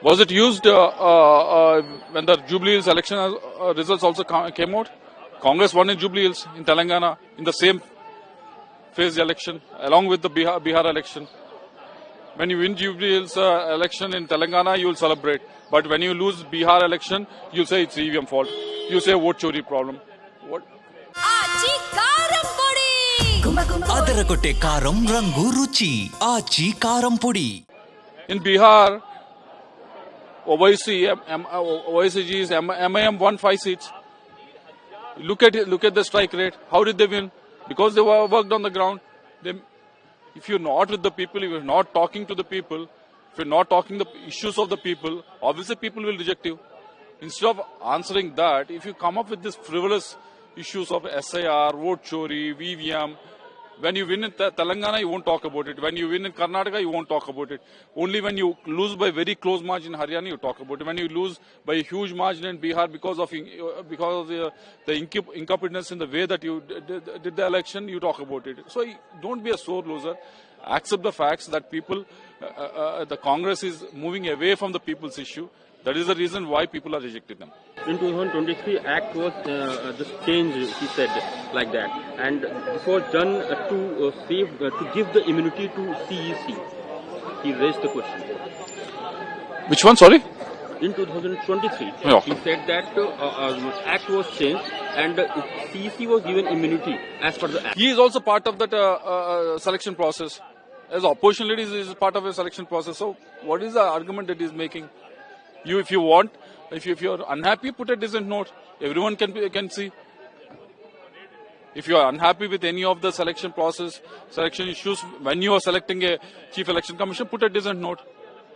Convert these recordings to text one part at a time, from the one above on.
Was it used when the Jubilee Hills election results also came out? Congress won in Jubilee Hills in Telangana in the same phase election along with the Bihar election. When you win Jubilee Hills election in Telangana, you will celebrate. But when you lose Bihar election, you say it's EVM fault. You say vote chori problem. What? ಅದರಗೊಟ್ಟೆ ಕಾರಂ ರಂಗು ರುಚಿ ಆಚಿ ಕಾರಂ ಪುಡಿ. In Bihar, OICG's MIM won 5 seats. Look at the strike rate. How did they win? Because they worked on the ground. If you're not with the people, if you're not talking to the people, if you're not talking the issues of the people, obviously people will reject you. Instead of answering that, if you come up with this frivolous issues of SIR, vote chori, VVM, when you win in Telangana, you won't talk about it. When you win in Karnataka, you won't talk about it. Only when you lose by very close margin in Haryana, you talk about it. When you lose by a huge margin in Bihar because of the incompetence in the way that you did the election, you talk about it. So don't be a sore loser. Accept the facts that people, the Congress is moving away from the people's issue. That is the reason why people are rejecting them. In 2023, Act was just changed, he said, like that. And this was done to give the immunity to CEC. He raised the question. Which one, sorry? In 2023, Yeah. he said that Act was changed and CEC was given immunity as per the Act. He is also part of that selection process. As opposition leader, he is part of a selection process. So what is the argument that he is making? If you are unhappy, put a dissent note. Everyone can see. If you are unhappy with any of the selection issues, when you are selecting a chief election commission, put a dissent note.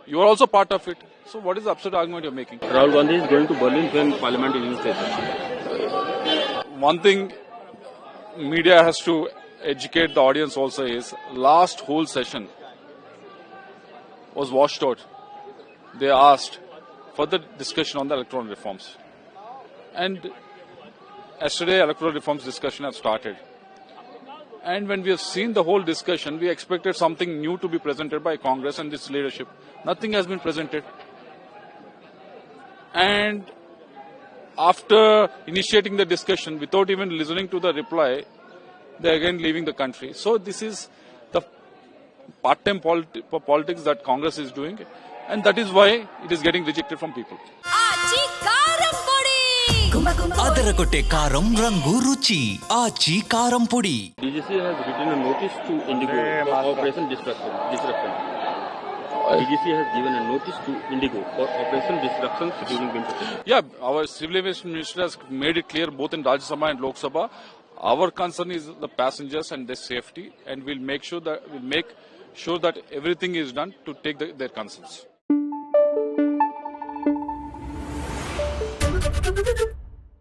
You are also part of it. So what is the absurd argument you are making? Rahul Gandhi is going to Berlin when Parliament is in session. One thing media has to educate the audience also is, last whole session was washed out. They asked for the discussion on the electoral reforms. And yesterday, electoral reforms discussion has started. And when we have seen the whole discussion, we expected something new to be presented by Congress and its leadership. Nothing has been presented. And after initiating the discussion, without even listening to the reply, they are again leaving the country. So this is the part-time politics that Congress is doing. And that is why it is getting rejected from people. ಅದರಗೊಟ್ಟೆ ಕಾರಂ ರಂಗು ರುಚಿ ಆಚಿ ಕಾರಂ ಪುಡಿ. DGC has written a notice to Indigo for Operation Disruption. DGC has given a notice to Indigo for Operation Disruption during winter. Yeah, our civil aviation minister has made it clear both in Rajya Sabha and Lok Sabha. Our concern is the passengers and their safety, and we'll make sure that everything is done to take their concerns.